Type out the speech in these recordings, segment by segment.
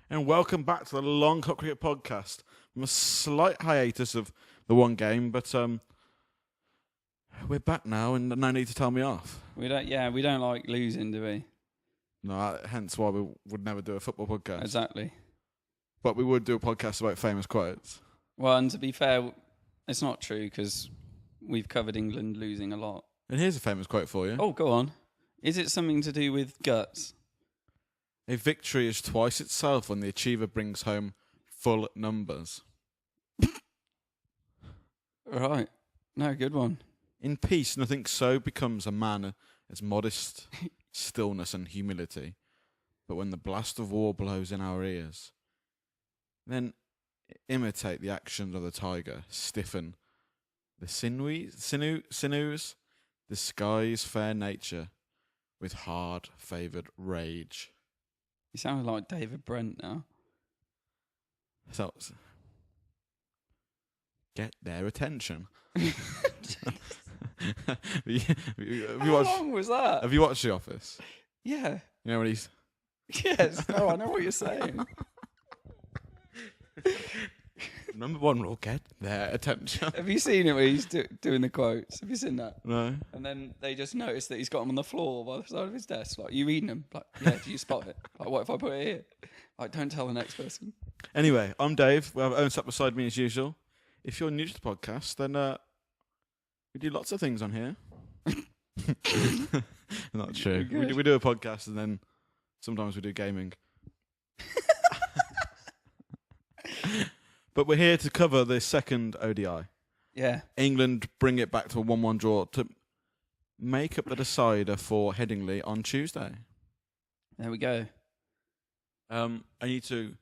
and welcome back to the Long Hot Cricket Podcast. From a slight hiatus of the one game, but we're back now, and no need to tell me off. We don't like losing, do we? No, hence why we would never do a football podcast. Exactly. But we would do a podcast about famous quotes. Well, and to be fair, it's not true because we've covered England losing a lot. And here's a famous quote for you. Oh, go on. Is it something to do with guts? A victory is twice itself when the achiever brings home full numbers. Right. No, good one. In peace, nothing so becomes a man as modest stillness and humility. But when the blast of war blows in our ears, then imitate the actions of the tiger, stiffen the sinews, disguise fair nature with hard favoured rage. You sound like David Brent now. So, get their attention. How long was that? Have you watched The Office? Yeah. You know when he's... Yes. No, I know what you're saying. Number one rule, get their attention. Have you seen it where he's doing the quotes? Have you seen that? No. And then they just notice that he's got them on the floor by the side of his desk. Like, you reading them? Like, yeah, do you spot it? Like, what if I put it here? Like, don't tell the next person. Anyway, I'm Dave. We have Owen sat beside me as usual. If you're new to the podcast, then we do lots of things on here. Not true. We do a podcast and then sometimes we do gaming. But we're here to cover the second ODI. Yeah. England bring it back to a 1-1 draw to make up the decider for Headingley on Tuesday. There we go. I need to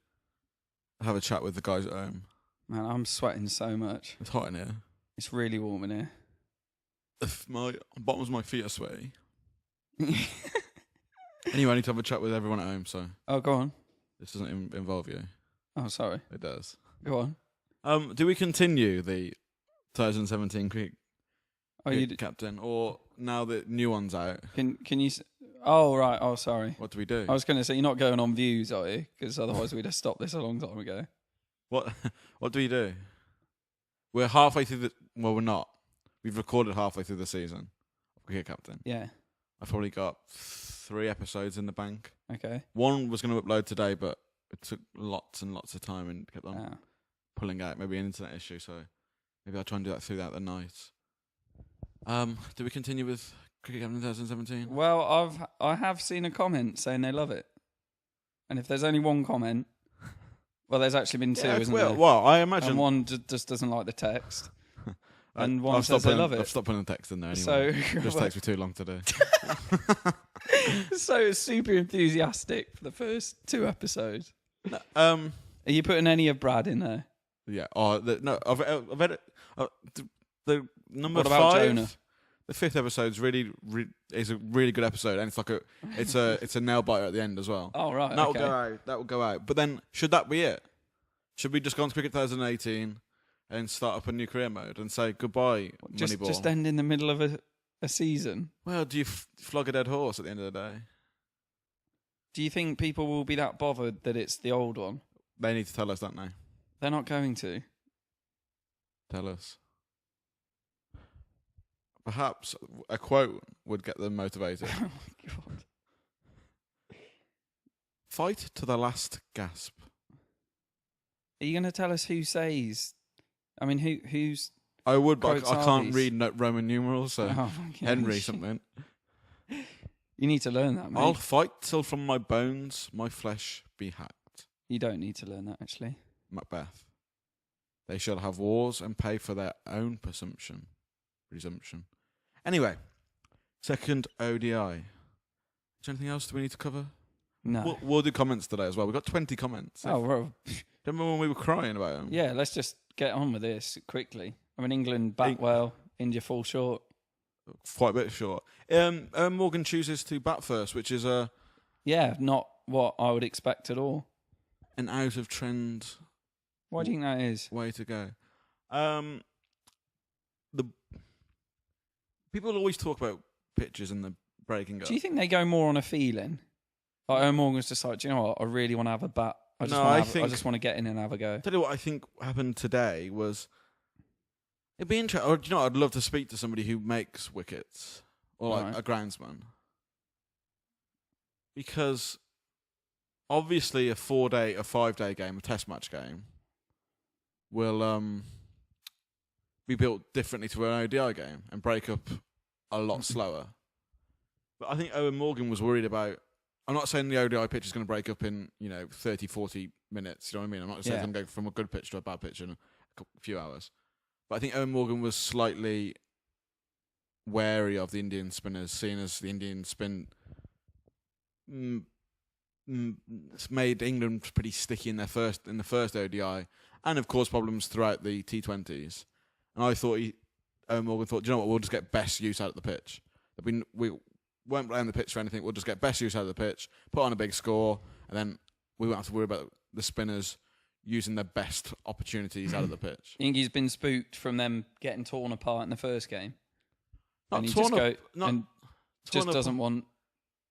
have a chat with the guys at home. Man, I'm sweating so much. It's hot in here. It's really warm in here. If my bottoms of my feet are sweaty. Anyway, I need to have a chat with everyone at home, so... Oh, go on. This doesn't involve you. Oh, sorry. It does. Go on. Do we continue the 2017 cricket Oh, captain, or now that new one's out? Can you... Oh, right. Oh, sorry. What do we do? I was going to say, you're not going on views, are you? Because otherwise we'd have stopped this a long time ago. What do we do? We're halfway through the... Well, we're not. We've recorded halfway through the season of Cricket Captain. Yeah. I've probably got 3 episodes in the bank. Okay. One was going to upload today, but it took lots and lots of time and kept on pulling out. Maybe an internet issue, so maybe I'll try and do that throughout the night. Do we continue with Cricket Captain 2017? Well, I have seen a comment saying they love it. And if there's only one comment... Well, there's actually been 2, isn't there? Well, I imagine... And one just doesn't like the text. And one says they love it. I've stopped putting the text in there anyway. So, it just takes me too long to do. So it's super enthusiastic for the first 2 episodes. No, Are you putting any of Brad in there? Yeah. I've had it. The number What about 5. Jonah? The 5th episode's is a really good episode, and it's like it's a nail biter at the end as well. Oh right. That will go out. That will go out. But then, should that be it? Should we just go on to Cricket 2018 and start up a new career mode and say goodbye, Moneyball? Just end in the middle of a season? Well, do you flog a dead horse at the end of the day? Do you think people will be that bothered that it's the old one? They need to tell us, don't they? They're not going to. Tell us. Perhaps a quote would get them motivated. Oh my God. Fight to the last gasp. Are you going to tell us who says? I mean, who's? I would, but quotes I are can't these? read Roman numerals, so Oh my God. Henry something. You need to learn that, mate. I'll fight till from my bones my flesh be hacked. You don't need to learn that, actually. Macbeth. They shall have wars and pay for their own presumption. Anyway, second ODI. Is there anything else we need to cover? No. We'll do comments today as well. We've got 20 comments. Oh, well. Remember when we were crying about them? Yeah, let's just get on with this quickly. I mean, England bat well, India fall short. Quite a bit short. Morgan chooses to bat first, which is not what I would expect at all. An out of trend. Why do you think that is? Way to go. The people always talk about pitches and the breaking up. Do you think they go more on a feeling? Like Morgan's just like, do you know what? I really want to have a bat I No, I think- just want to get in and have a go. Tell you what I think happened today was it'd be interesting. Or, do you know, I'd love to speak to somebody who makes wickets or like Right. a groundsman, because obviously a 5-day game, a test match game, will be built differently to an ODI game and break up a lot slower. But I think Owen Morgan was worried about. I'm not saying the ODI pitch is going to break up in 30, 40 minutes. You know what I mean? I'm not saying it's going to go from a good pitch to a bad pitch in a few hours. But I think Owen Morgan was slightly wary of the Indian spinners, seeing as the Indian spin made England pretty sticky in the first ODI, and of course problems throughout the T20s. And I thought Owen Morgan thought, do you know what? We'll just get best use out of the pitch. We won't play on the pitch for anything. We'll just get best use out of the pitch, put on a big score, and then we won't have to worry about the spinners using their best opportunities out of the pitch. I think he's been spooked from them getting torn apart in the first game. Not and he torn just up, not and just torn doesn't up. want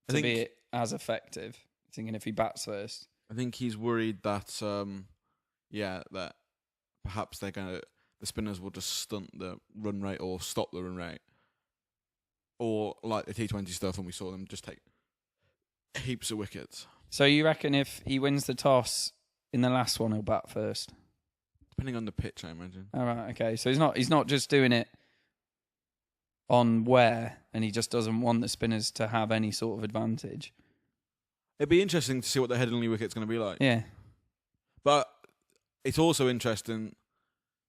I to think- be as effective. Thinking if he bats first. I think he's worried that that perhaps the spinners will just stunt the run rate or stop the run rate, or like the T20 stuff, and we saw them just take heaps of wickets. So you reckon if he wins the toss in the last one, he'll bat first? Depending on the pitch, I imagine. All right, okay. So he's not just doing it on where, and he just doesn't want the spinners to have any sort of advantage. It'd be interesting to see what the Headingley wicket's going to be like. Yeah. But it's also interesting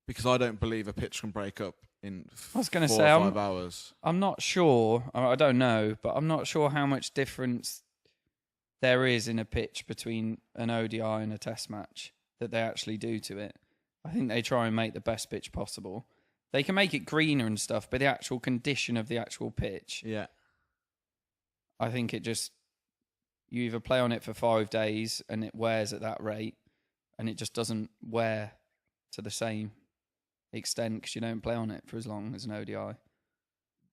because I don't believe a pitch can break up in I was going to 4 say, or 5 hours. I'm not sure. I don't know, but I'm not sure how much difference there is in a pitch between an ODI and a Test match that they actually do to it. I think they try and make the best pitch possible. They can make it greener and stuff, but the actual condition of the actual pitch, Yeah. I think it just, you either play on it for 5 days and it wears at that rate, and it just doesn't wear to the same extent because you don't play on it for as long as an ODI.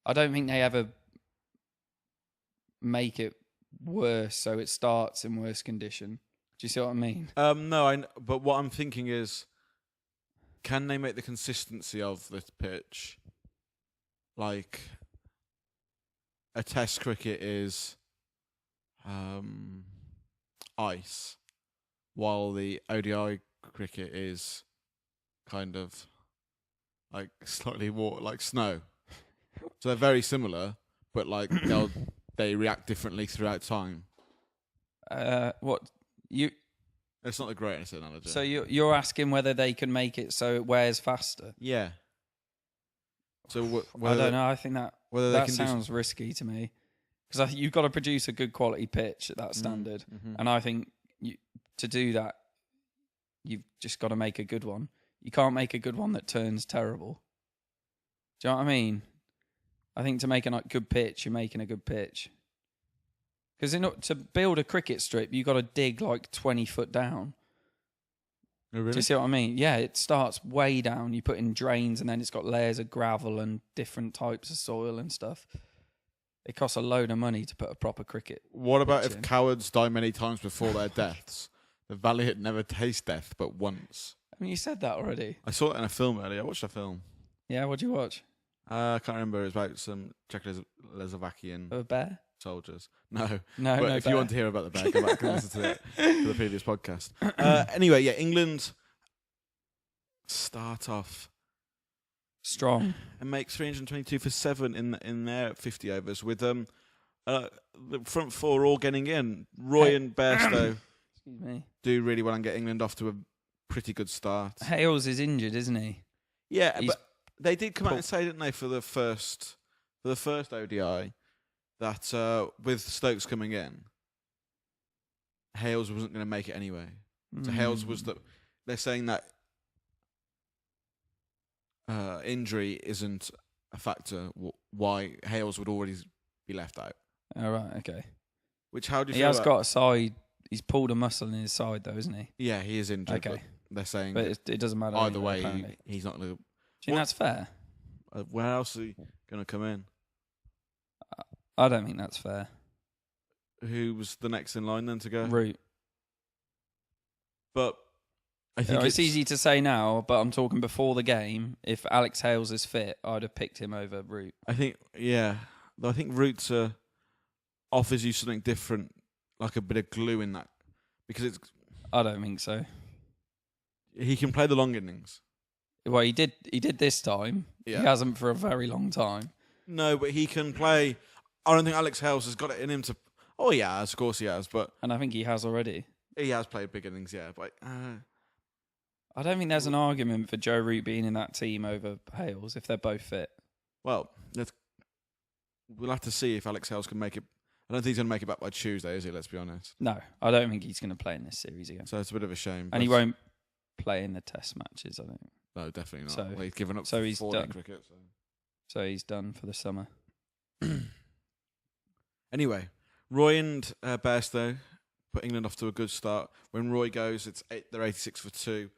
I don't think they ever make it worse so it starts in worse condition. Do you see what I mean? No, but what I'm thinking is, can they make the consistency of the pitch like a Test cricket is ice, while the ODI cricket is kind of like slightly more like snow. So they're very similar, but like they react differently throughout time. What you? It's not the greatest analogy. So you're asking whether they can make it so it wears faster? Yeah. So I don't know. I think that whether they that can sounds risky to me because I think you've got to produce a good quality pitch at that standard, and I think to do that, you've just got to make a good one. You can't make a good one that turns terrible. Do you know what I mean? I think to make a good pitch, you're making a good pitch. Because to build a cricket strip, you've got to dig like 20 foot down. Oh, really? Do you see what I mean? Yeah, it starts way down. You put in drains and then it's got layers of gravel and different types of soil and stuff. It costs a load of money to put a proper cricket. What about pitch if in. cowards die many times before their deaths? The valiant never taste death but once. I mean, you said that already. I saw it in a film earlier. I watched a film. Yeah, what'd you watch? I can't remember. It was about some Czechoslovakian A bear? soldiers. No. No, But no if bear. you want to hear about the bear, go back and listen to the previous podcast. Anyway, yeah, England start off Strong. and make 322 for 7 in their 50 overs with the front four all getting in. Roy and Bairstow Excuse me. do really well and get England off to a pretty good start. Hales is injured, isn't he? Yeah, He's but they did come out and say, didn't they, for the first ODI, that with Stokes coming in, Hales wasn't going to make it anyway. So Hales was they're saying that injury isn't a factor why Hales would already be left out. All right, okay. Which, how do you He feel has about- got a side. He's pulled a muscle in his side, though, isn't he? Yeah, he is injured. Okay. But they're saying But it doesn't matter. either anyway, way, apparently. he's not going Do you think that's fair? to. Where else is he going to come in? I don't think that's fair. Who was the next in line then to go? Root. But I think it's easy to say now, but I'm talking before the game. If Alex Hales is fit, I'd have picked him over Root. I think, yeah. Though I think Root offers you something different, like a bit of glue in that. Because I don't think so. he can play the long innings. Well, he did this time. Yeah. He hasn't for a very long time. No, but he can play. I don't think Alex Hales has got it in him to. Oh, he has. Of course he has. But And I think he has already. he has played big innings, yeah. But I don't think there's an argument for Joe Root being in that team over Hales if they're both fit. well, we'll have to see if Alex Hales can make it. I don't think he's going to make it back by Tuesday, is he? Let's be honest. No, I don't think he's going to play in this series again. So it's a bit of a shame. And he won't play in the Test matches, I think. No, definitely not. So- Well, he's given up so he's 40 done. cricket. So. So he's done for the summer. Anyway, Roy and Bairstow put England off to a good start. When Roy goes, they're 86 for 2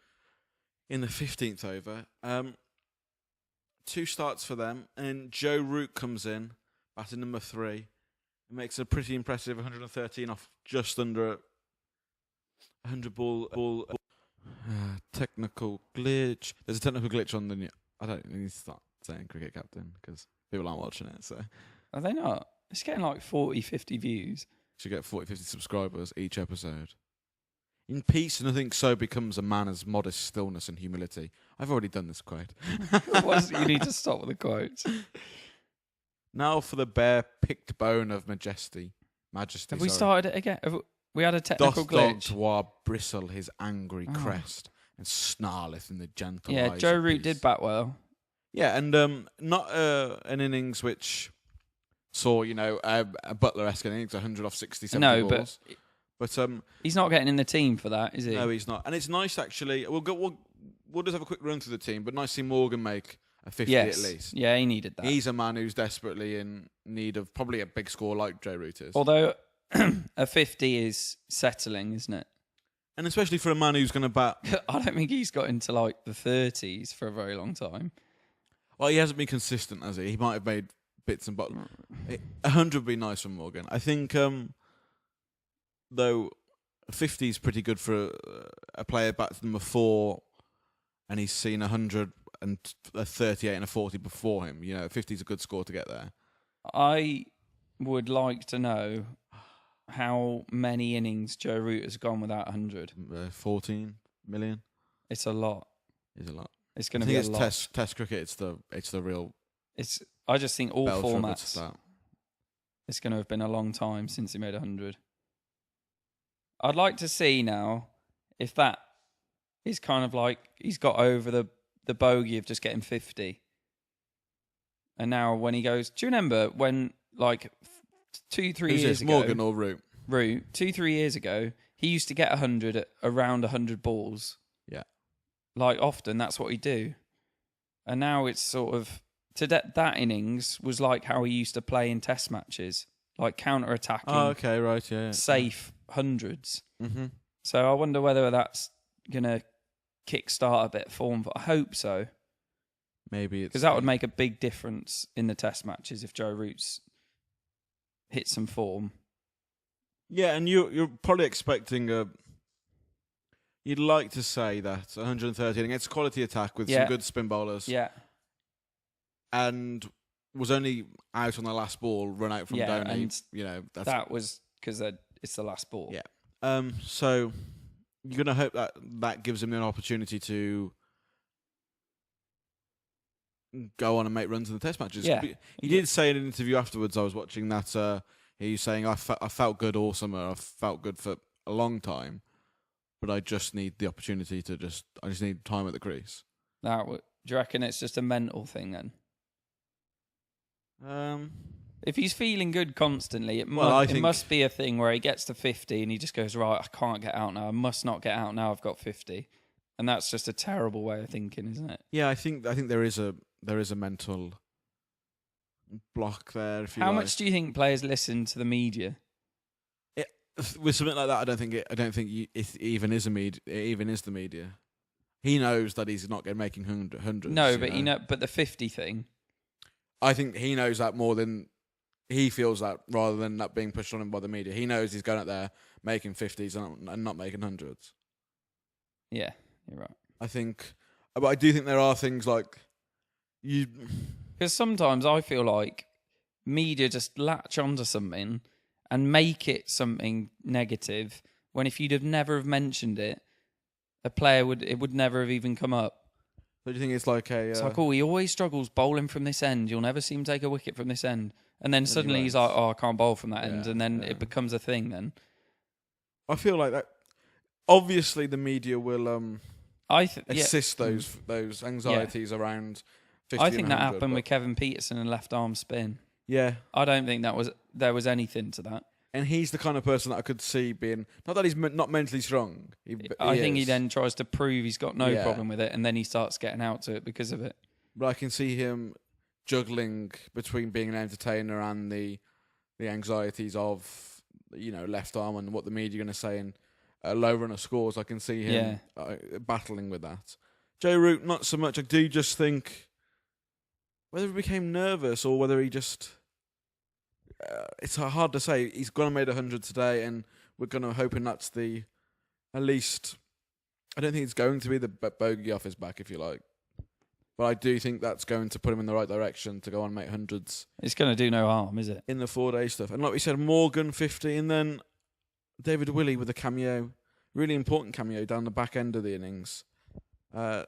in the 15th over. 2 starts for them, and Joe Root comes in, batting number 3, and makes a pretty impressive 113 off just under a 100 ball. Technical glitch. There's a technical glitch on the new. I don't need to start saying cricket captain because people aren't watching it. So Are they not? It's getting like 40, 50 views. should get 40, 50 subscribers each episode. In peace, nothing so becomes a man as modest stillness and humility. I've already done this quote. You need to stop with the quotes. Now for the bare-picked bone of majesty. Have we started it again? We had a technical glitch. Doth bristle his angry crest and snarleth in the gentle eyes. Yeah, Joe of Root peace. did bat well. Yeah, and not an innings which saw, a Butler-esque innings, 100 off 60, 70 No, balls. But he's not getting in the team for that, is he? no, he's not. And it's nice, actually. We'll just have a quick run through the team, but nice to see Morgan make a 50 at least. Yeah, he needed that. He's a man who's desperately in need of probably a big score like Joe Root is. Although a 50 is settling, isn't it? And especially for a man who's going to bat. I don't think he's got into like the 30s for a very long time. Well, he hasn't been consistent, has he? He might have made bits and bobs. 100 would be nice for Morgan. I think, though, 50 is pretty good for a player back to number 4, and he's seen 100 and a 38 and a 40 before him. 50 is a good score to get there. I would like to know how many innings Joe Root has gone without 100. 14 million. It's a lot. Is a lot. It's going to be a lot. Test cricket. It's the real. I just think all bell for a good formats. start. It's going to have been a long time since he made 100. I'd like to see now if that is kind of like he's got over the bogey of just getting 50. And now when he goes, do you remember when like 2-3 years ago, Morgan or Root? Root 2-3 years ago, he used to get 100 at around 100 balls. Yeah. Like often, that's what he'd do. And now it's sort of that innings was like how he used to play in Test matches, like counter-attacking. Oh, okay, right, yeah. Safe hundreds. Mm-hmm. So I wonder whether that's gonna kickstart a bit of form. But I hope so, Maybe it's because that would make a big difference in the Test matches if Joe Root's hit some form. Yeah, and you're probably expecting you'd like to say that 113 against a quality attack with some good spin bowlers. Yeah. And was only out on the last ball, run out from Dhoni. And that was because it's the last ball. Yeah. So you're going to hope that gives him an opportunity to go on and make runs in the Test matches. Yeah. He did say in an interview afterwards, I was watching that, he was saying, I felt good all summer. I felt good for a long time, but I just need the opportunity I just need time at the crease. Do you reckon it's just a mental thing then? If he's feeling good constantly, it must be a thing where he gets to 50 and he just goes, right, I can't get out now. I must not get out now. I've got 50. And that's just a terrible way of thinking, isn't it? Yeah, I think there is a mental block there. If you How much do you think players listen to the media? With something like that, I don't think it even is the media. He knows that he's not going making hundreds. No, but but the 50 thing. I think he knows that more than he feels that, rather than that being pushed on him by the media. He knows he's going out there making 50s and not making hundreds. Yeah, you're right. I think, but I do think there are things like you. Because sometimes I feel like media just latch onto something and make it something negative, when if you'd have never have mentioned it, it would never have even come up. So do you think it's like a? It's like, oh, he always struggles bowling from this end. You'll never see him take a wicket from this end. And then suddenly he's like, oh, I can't bowl from that end. And then it becomes a thing then. I feel like that. Obviously, the media will assist those anxieties around 50 I think that 100, happened with Kevin Peterson and left arm spin. Yeah. I don't think there was anything to that. And he's the kind of person that I could see being... Not that he's not mentally strong. I think he then tries to prove he's got no problem with it, and then he starts getting out to it because of it. But I can see him juggling between being an entertainer and the anxieties of, left arm and what the media are going to say and low runner scores. I can see him battling with that. Joe Root, not so much. I do just think whether he became nervous or whether he just... it's hard to say. He's going to make 100 today, and we're going to hoping that's at least. I don't think it's going to be the bogey off his back, if you like, but I do think that's going to put him in the right direction to go on and make hundreds. It's going to do no harm, is it? In the 4-day stuff, and like we said, Morgan 50, and then David Willey with a cameo, really important cameo down the back end of the innings.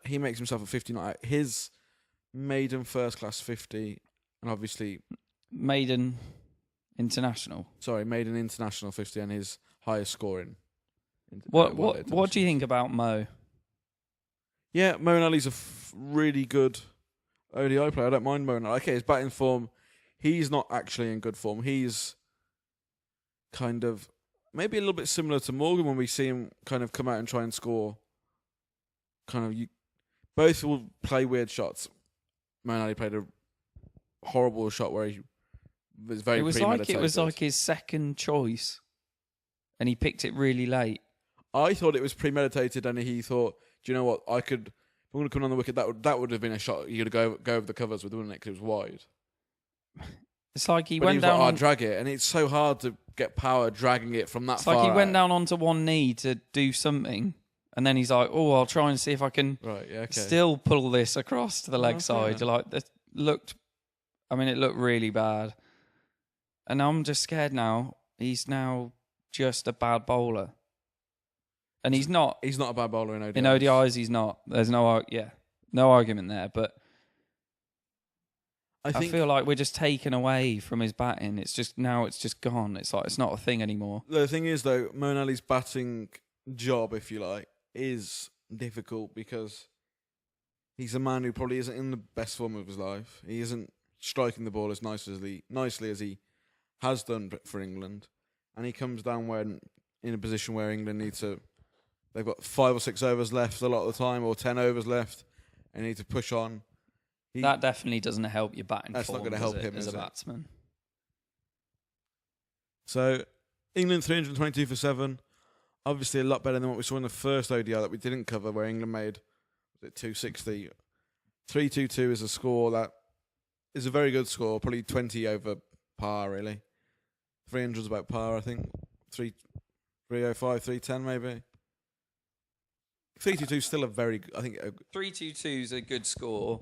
He makes himself a 59. His maiden first class 50, and obviously maiden international 50 and his highest scoring. What do you think about Mo? Yeah, Mo Ali's a really good ODI player. I don't mind Mo. Okay, his batting form, he's not actually in good form. He's kind of maybe a little bit similar to Morgan when we see him kind of come out and try and score. Both will play weird shots. Mo Ali played a horrible shot where he was very premeditated. It was like his second choice, and he picked it really late. I thought it was premeditated, and he thought, "Do you know what? If I'm going to come on the wicket, that would have been a shot. You got to go over the covers with, wouldn't it? Because it was wide." It's like he went went down. Like, I'll drag it, and it's so hard to get power dragging it from that far. It's like he went out. down onto one knee to do something, and then he's like, "Oh, I'll try and see if I can still pull this across to the leg side." Yeah. Like it looked really bad. And I'm just scared now. He's now just a bad bowler. And he's not. He's not a bad bowler in ODIs. In ODIs, he's not. There's no argument there. But I feel like we're just taken away from his batting. It's just gone. It's like it's not a thing anymore. The thing is, though, Mo Ali's batting job, if you like, is difficult because he's a man who probably isn't in the best form of his life. He isn't striking the ball as nicely as he has done for England, and he comes down in a position where England need to. They've got 5 or 6 overs left a lot of the time, or 10 overs left, and need to push on. That definitely doesn't help your batting. That's not going to help him as a batsman. So England 322 for 7, obviously a lot better than what we saw in the first ODI that we didn't cover, where England made 260. 322 is a score that is a very good score, probably 20 over par, really. 300 is about par, I think. 305, 310 maybe. 322 is still a very good... I think 322 is a good score.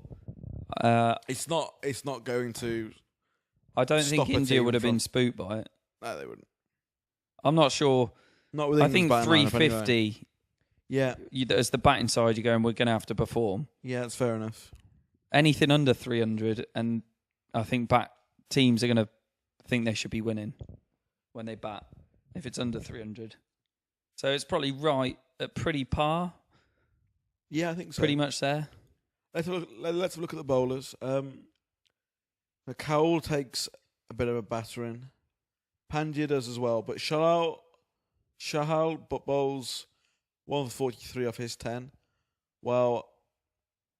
It's not going to... I don't think India would have been spooked by it. No, they wouldn't. I'm not sure. Not with England's I think 350... Anyway. Yeah. As the batting side, you're going, we're going to have to perform. Yeah, that's fair enough. Anything under 300, and I think teams are going to think they should be winning when they bat, if it's under 300. So it's probably right at pretty par. Yeah, I think so. Pretty much there. Let's have a look at the bowlers. Cowell takes a bit of a battering. Pandya does as well, but Shahal bowls 1 for 43 off his 10. Well,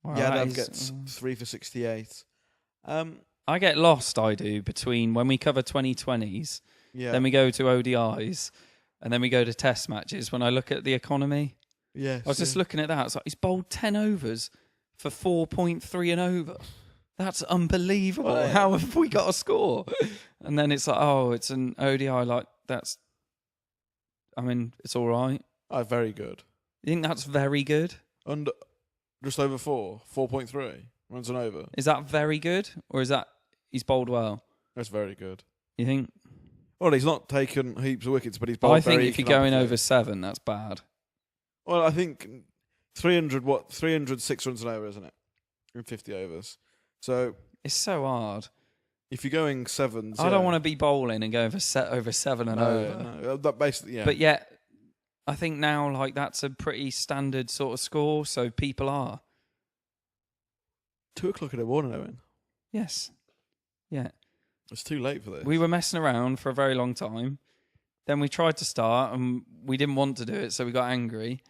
Yadav gets 3 for 68. I get lost, I do, between when we cover 2020s, then we go to ODIs, and then we go to test matches. When I look at the economy, I was just looking at that. It's like he's bowled 10 overs for 4.3 and over. That's unbelievable. Well, how have we got a score? And then it's like, oh, it's an ODI. Like, it's all right. Oh, very good. You think that's very good? And just over 4.3 runs and over. Is that very good, or is that he's bowled well? That's very good. You think? Well, he's not taken heaps of wickets, but he's bowled I think very if you're going economically. over 7, that's bad. Well, I think 306 runs an over, isn't it? In 50 overs. So It's so hard. if you're going 7s, I don't want to be bowling and go over 7 and over. No, that basically, yeah. But yet, I think now like that's a pretty standard sort of score, so people are. 2 o'clock in the morning, Owen. Yes. Yeah. It's too late for this. We were messing around for a very long time. Then we tried to start and we didn't want to do it, so we got angry.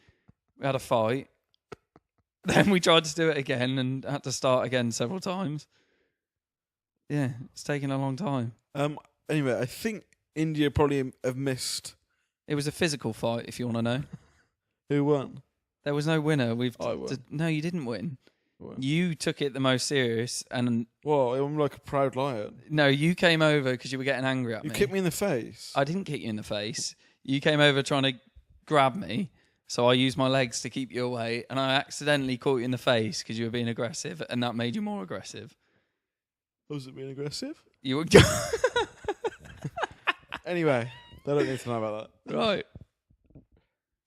We had a fight. Then we tried to do it again and had to start again several times. Yeah, it's taken a long time. Anyway, I think India probably have missed. It was a physical fight, if you want to know. Who won? There was no winner. I won. No, you didn't win. Well, You took it the most serious, and well, I'm like a proud lion. no, you came over because you were getting angry at You me. kicked me in the face. I didn't kick you in the face. You came over trying to grab me, so I used my legs to keep you away, and I accidentally caught you in the face because you were being aggressive, and that made you more aggressive. Was it being aggressive? You were Anyway, they don't need to know about that. right.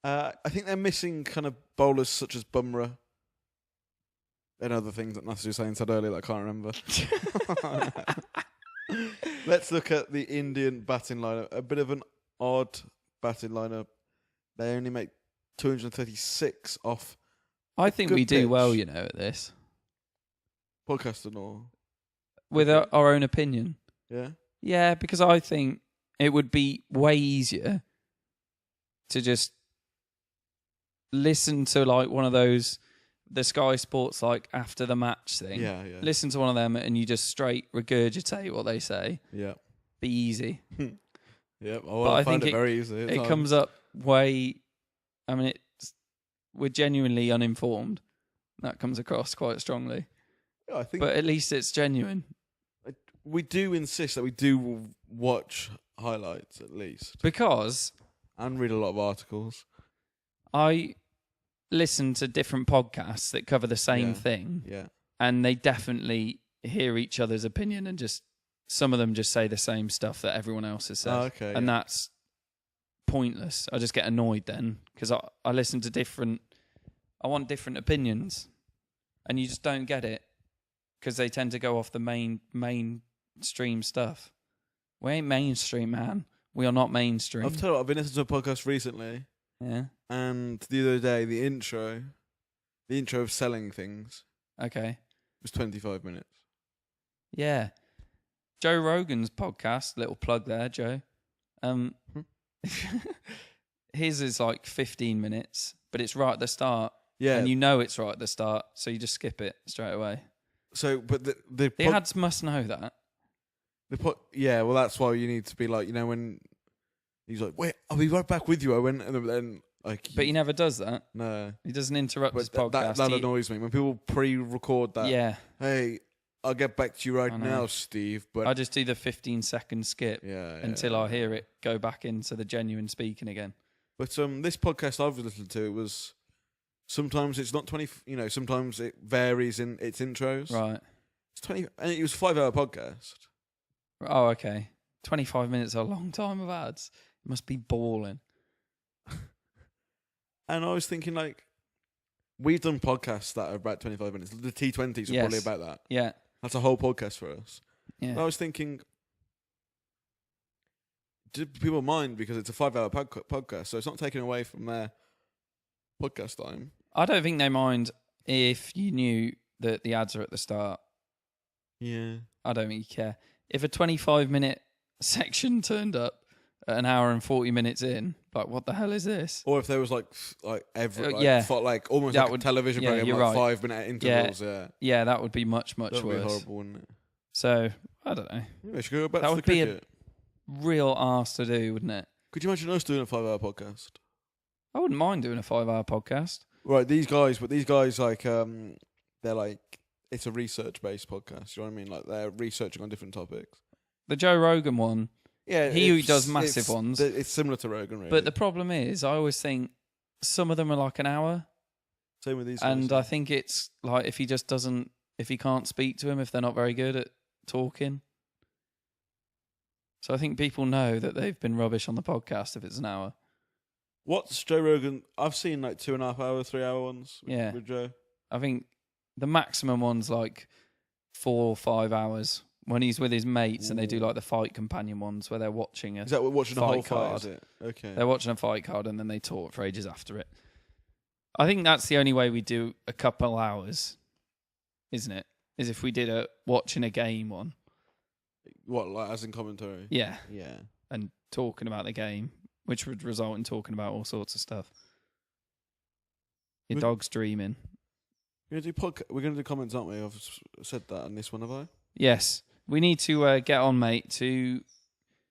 I think they're missing kind of bowlers such as Bumrah and other things that Nasser Hussain said earlier that I can't remember. Let's look at the Indian batting lineup. A bit of an odd batting lineup. They only make 236 off I think good we do pitch. well, you know, at this podcasting or with Okay. our own opinion. yeah. Yeah, because I think it would be way easier to just listen to like one of those the Sky Sports like after the match thing. Yeah, yeah. Listen to one of them and you just straight regurgitate what they say. Yeah. Be easy. Yeah. But I find think it very easy. at It times. comes up way. I mean, we're genuinely uninformed. That comes across quite strongly. Yeah, I think But at least it's genuine. we do insist that we do watch highlights at least Because and read a lot of articles. I listen to different podcasts that cover the same Yeah. thing, Yeah. and they definitely hear each other's opinion, and just some of them just say the same stuff that everyone else has said. Oh, okay. And yeah. that's pointless. I just get annoyed then because I listen to different. I want different opinions, and you just don't get it because they tend to go off the mainstream stuff. We ain't mainstream, man. We are not mainstream. I've told you, I've been listening to a podcast recently, Yeah. and the other day the intro of selling things Okay. was 25 minutes. Yeah. Joe Rogan's podcast, little plug there, Joe. His is like 15 minutes, but it's right at the start. Yeah. And you know it's right at the start, so you just skip it straight away. So, but the The ads must know that. yeah. Well, that's why you need to be like, when he's like, "Wait, I'll be right back with you." I went, and then like, But he never does that. no. He doesn't interrupt his But podcast. that He- annoys me when people pre-record that. yeah. Hey, I'll get back to you right I know. now, Steve. But I just do the 15-second skip yeah, until I hear it go back into the genuine speaking again. But this podcast I've listened to was sometimes it's not 20. Sometimes it varies in its intros. Right. It's 20, and it was a 5-hour podcast. Oh, okay. 25 minutes is a long time of ads. It must be boring. And I was thinking, like, we've done podcasts that are about 25 minutes. The T20s are Yes. probably about that. Yeah. That's a whole podcast for us. Yeah. And I was thinking, do people mind because it's a 5-hour podcast, so it's not taken away from their podcast time? I don't think they mind if you knew that the ads are at the start. Yeah. I don't think you care. If a 25-minute section turned up at an hour and 40 minutes in, like, what the hell is this? Or if there was like every yeah. almost That like would- a television yeah, program, you're like right. 5-minute intervals. Yeah. Yeah, that would be much That would be worse. horrible, wouldn't it? So, I don't know. Yeah, should we go back That to would the be cricket. Real arse to do, wouldn't it? Could you imagine us doing a 5-hour podcast? I wouldn't mind doing a 5-hour podcast. Right, these guys like they're like, it's a research-based podcast. You know what I mean? Like they're researching on different topics. The Joe Rogan one, Yeah, He does massive ones. It's similar to Rogan, really. but the problem is, I always think some of them are like an hour. Same with these And guys. I think it's like if he can't speak to him, if they're not very good at talking. So I think people know that they've been rubbish on the podcast if it's an hour. What's Joe Rogan? I've seen like 2.5 hour, 3 hour ones Yeah. with Joe. I think the maximum one's like 4 or 5 hours when he's with his mates and they do like the fight companion ones where they're watching Is that watching a fight whole fight, card. is it? Okay. They're watching a fight card and then they talk for ages after it. I think that's the only way we do a couple hours, isn't it? Is if we did a watching a game one. What, like as in commentary? Yeah. Yeah. And talking about the game, which would result in talking about all sorts of stuff. Your dog's dreaming. We're going to do comments, aren't we? I've said that on this one, have I? Yes. We need to get on, mate, to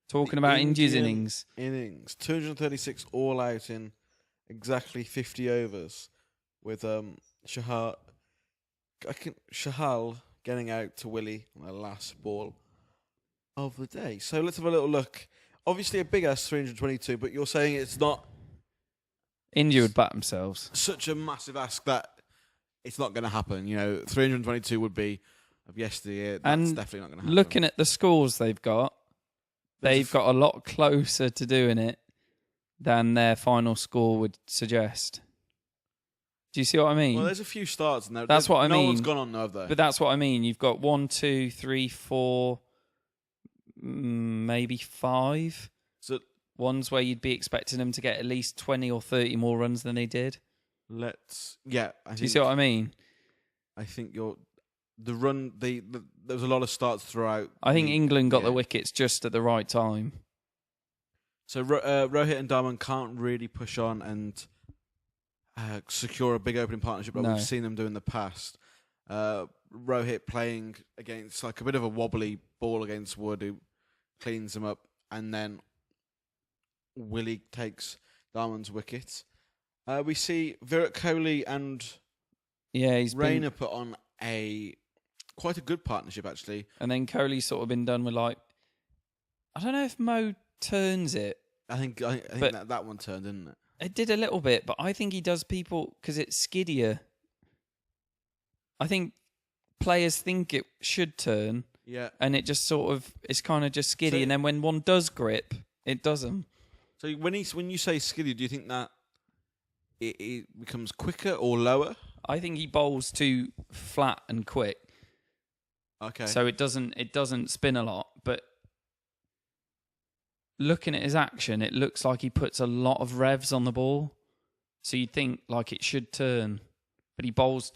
talking about India's Indian innings. 236 all out in exactly 50 overs with Shahal getting out to Willie on the last ball of the day. So let's have a little look. Obviously a big ass 322, but you're saying it's not India would bat themselves. such a massive ask that it's not going to happen. 322 would be of yesteryear. That's definitely not going to happen. Looking at the scores they've got a lot closer to doing it than their final score would suggest. Do you see what I mean? Well, there's a few starts in there. That's what I mean. No one's gone on, have they? But that's what I mean. You've got 1, 2, 3, 4, maybe 5. So ones where you'd be expecting them to get at least 20 or 30 more runs than they did. Do you see what I mean? I think there was a lot of starts throughout. I think England got the wickets just at the right time. So Rohit and Daman can't really push on and secure a big opening partnership like we've seen them do in the past. Rohit playing against like a bit of a wobbly ball against Wood, who cleans him up, and then Willie takes Daman's wicket. We see Virat Kohli and Raina put on quite a good partnership, actually. And then Kohli's sort of been done with I don't know if Mo turns it. I think that one turned, didn't it? It did a little bit, but I think he does people because it's skiddier. I think players think it should turn. Yeah. And it just it's kind of just skiddy. And then when one does grip, it doesn't. So when you say skiddy, do you think that it becomes quicker or lower? I think he bowls too flat and quick. Okay. So it doesn't spin a lot, but looking at his action, it looks like he puts a lot of revs on the ball. So you'd think like it should turn, but he bowls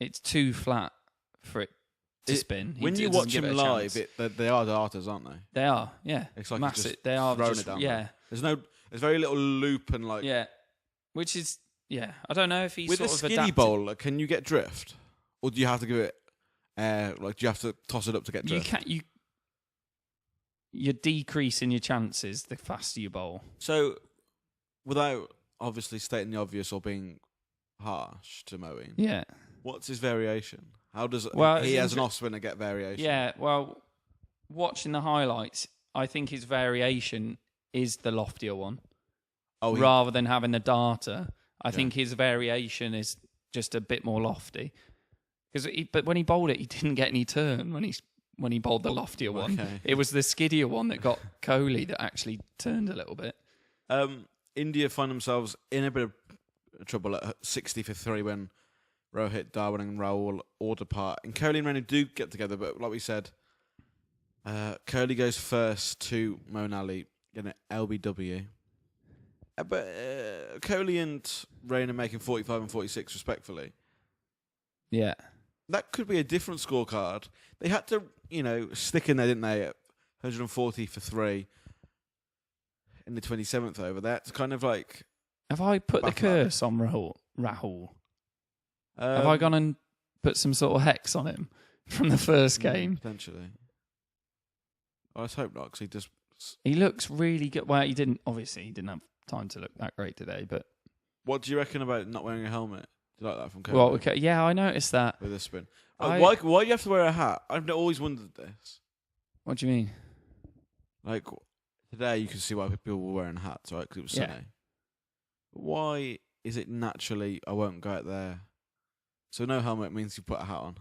it's too flat for it to spin. When you watch him live, they are darters, aren't they? They are, yeah. It's like massive. Just they are throwing just, it down. yeah. There. There's very little loop and like. Yeah, which is I don't know if he's with sort a of skinny adapted. bowler. Can you get drift, or do you have to give it air? Like, do you have to toss it up to get drift? You're decreasing your chances the faster you bowl. So, without obviously stating the obvious or being harsh to Moeen, yeah. What's his variation? How does he as an off spinner get variation? Yeah, well, watching the highlights, I think his variation is the loftier one. Rather than having a darter, I think his variation is just a bit more lofty. But when he bowled it, he didn't get any turn when he bowled the loftier one. Okay. It was the skiddier one that got Kohli that actually turned a little bit. India find themselves in a bit of trouble at 60 for 3 when Rohit, Darwin and Rahul all depart. And Kohli and Raina do get together, but like we said, Kohli goes first to Moeen Ali, getting an LBW. But Kohli and Raina making 45 and 46 respectfully. Yeah. That could be a different scorecard. They had to, stick in there, didn't they, at 140 for 3 in the 27th over. They had to kind of like... Have I put the curse on Rahul? Have I gone and put some sort of hex on him from the first game? Potentially. Let's hope not, because he looks really good. Well, he didn't have time to look that great today, but... What do you reckon about not wearing a helmet? Do you like that from Kohli? Well, okay, yeah, I noticed that. With a spin. Why do you have to wear a hat? I've always wondered this. What do you mean? Like, today you can see why people were wearing hats, right? Because it was sunny. why is it naturally I won't go out there? So no helmet means you put a hat on.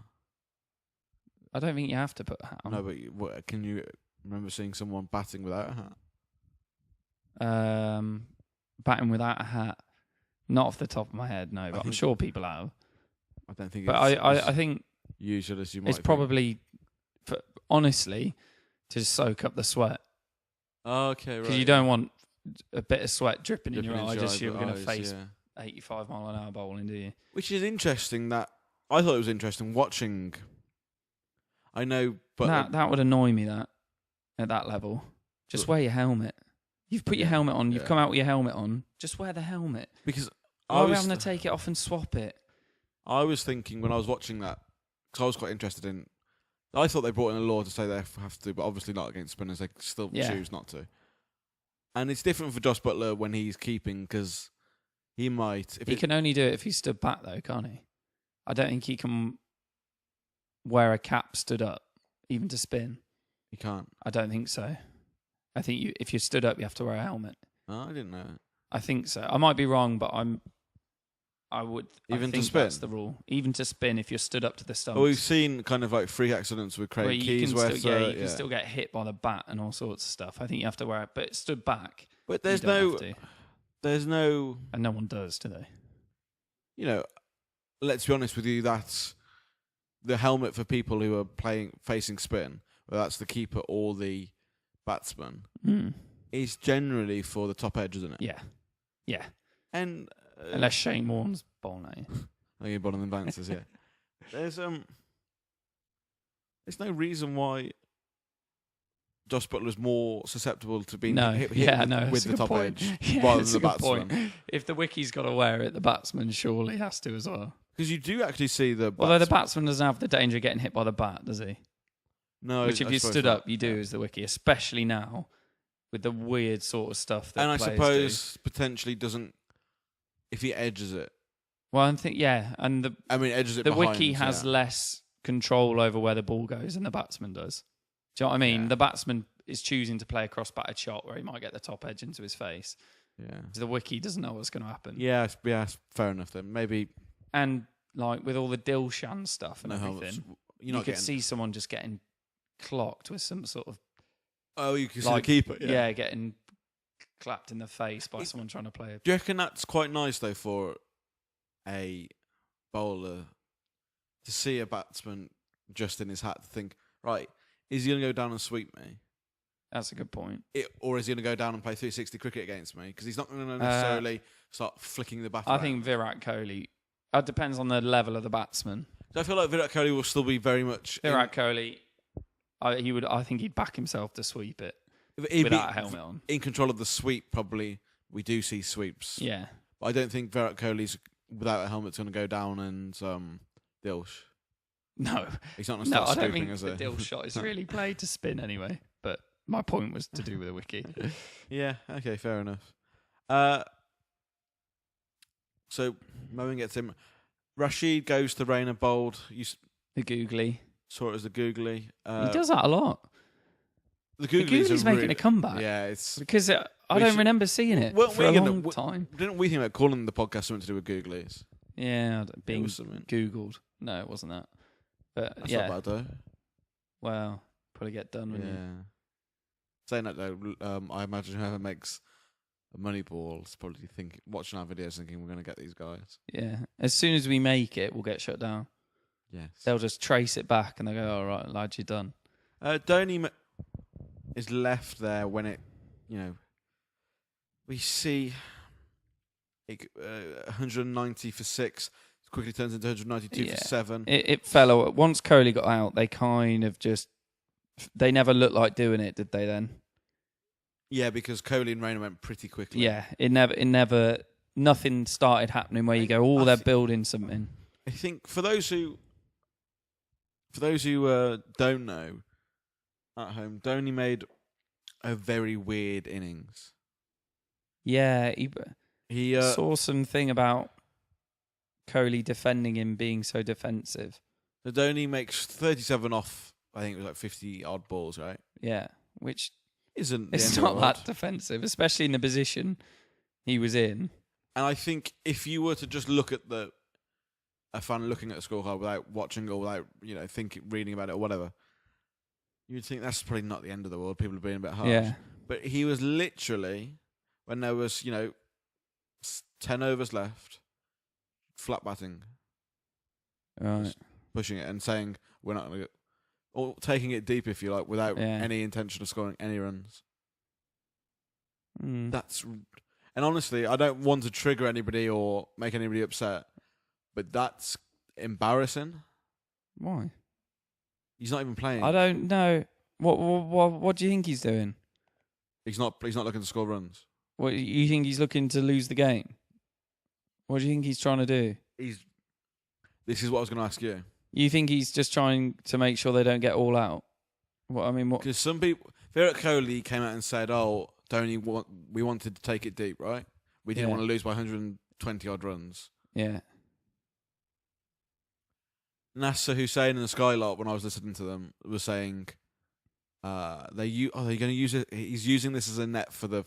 I don't think you have to put a hat on. No, but can you remember seeing someone batting without a hat? Batting without a hat, not off the top of my head, no. But I'm sure people have. I don't think. But I think usual as you might. It's probably, honestly, to soak up the sweat. Oh, okay, right. Because you don't want a bit of sweat dripping in your eye just you're going to face 85 mile an hour bowling, do you? Which is interesting. That I thought it was interesting watching. I know, but that would annoy me. That at that level, just wear your helmet. You've put your helmet on. You've come out with your helmet on. Just wear the helmet. Because why are we having to take it off and swap it? I was thinking when I was watching that, because I was quite interested in. I thought they brought in a law to say they have to, but obviously not against spinners. They still choose not to. And it's different for Josh Butler when he's keeping because he might. He can only do it if he's stood back, though, can't he? I don't think he can wear a cap stood up, even to spin. He can't. I don't think so. I think if you're stood up, you have to wear a helmet. Oh, I didn't know that. I think so. I might be wrong, but I think to spin? That's the rule. Even to spin, if you're stood up to the stumps. Well, we've seen kind of like freak accidents with Craig Keys where you can still get hit by the bat and all sorts of stuff. I think you have to wear it, but stood back. But there's no, and no one does, do they? You know, let's be honest with you. That's the helmet for people who are facing spin. Whether that's the keeper or the batsman, is generally for the top edge, isn't it? Yeah. And unless Shane Warne's bowling at you. Oh, you're bowling them bounces, yeah. There's no reason why Josh Butler is more susceptible to being hit with the top edge rather than the batsman. If the wickie's got to wear it, the batsman surely has to as well. Because you do actually see although the batsman doesn't have the danger of getting hit by the bat, does he? No. Which if you stood up, you do as the wickie, especially now with the weird sort of stuff that and I players suppose potentially doesn't if he edges it. Well, I think and edges it. The behind, wickie has less control over where the ball goes than the batsman does. Do you know what I mean? Yeah. The batsman is choosing to play a cross-batted shot where he might get the top edge into his face. Yeah. So the wickie doesn't know what's going to happen. Yeah, fair enough then. Maybe. And like with all the Dilshan stuff and everything, you could see someone just getting clocked with some sort of. Oh, you can see the keeper. Yeah, getting clapped in the face by someone trying to play it. Do you reckon that's quite nice though for a bowler to see a batsman just in his hat to think, right, is he going to go down and sweep me? That's a good point. Or is he going to go down and play 360 cricket against me? Because he's not going to necessarily start flicking the bat around. I think Virat Kohli. It depends on the level of the batsman. So I feel like Virat Kohli will still be very much. Virat Kohli, I think he'd back himself to sweep it without a helmet on. In control of the sweep, probably we do see sweeps. Yeah, but I don't think Virat Kohli's without a helmet's going to go down and Dilsh. No, he's not going to start scooping, I don't think is the Dilsh shot is really played to spin anyway. But my point was to do with a wickie. Yeah. Okay. Fair enough. So Moeen gets him. Rashid goes to Raina bowled. The googly. Saw it as the googly. He does that a lot. The googly's making a comeback. Yeah, it's because I don't remember seeing it for a long time. Didn't we think about calling the podcast something to do with googlies? Yeah, being googled. No, it wasn't that. But that's not bad though. Well, probably get done with it. Saying that though, I imagine whoever makes a money ball is probably watching our videos thinking we're going to get these guys. Yeah, as soon as we make it, we'll get shut down. Yes, they'll just trace it back and they go, "All right, lad, you're done." Dhoni is left there when it, we see it, 190 for 6. Quickly turns into 192 for 7. It fell. Once Kohli got out, they kind of they never looked like doing it, did they then? Yeah, because Kohli and Raina went pretty quickly. Yeah, nothing started happening where you go, they're building something. I think for those who don't know at home, Dhoni made a very weird innings. Yeah, he saw something about Kohli defending him being so defensive. So Dhoni makes 37 off, I think it was like 50 odd balls, right? Yeah, which isn't. It's not that defensive, especially in the position he was in. And I think if you were to just look at a fan looking at a scorecard without watching or without reading about it or whatever, you'd think that's probably not the end of the world. People are being a bit harsh. Yeah. But he was literally, when there was 10 overs left, flat batting, Right. pushing it and saying we're not going to, or taking it deep if you like, without any intention of scoring any runs. That's, and honestly, I don't want to trigger anybody or make anybody upset, but that's embarrassing. Why? He's not even playing. I don't know. What do you think he's doing? He's not looking to score runs. What, you think he's looking to lose the game? What do you think he's trying to do? This is what I was going to ask you. You think he's just trying to make sure they don't get all out? What? Because some people, Virat Kohli came out and said, "Oh, Dhoni, we wanted to take it deep, right? We didn't want to lose by 120 odd runs." Yeah. Nasser Hussain and the Skylark, when I was listening to them, was saying, they're going to use it. He's using this as a net for the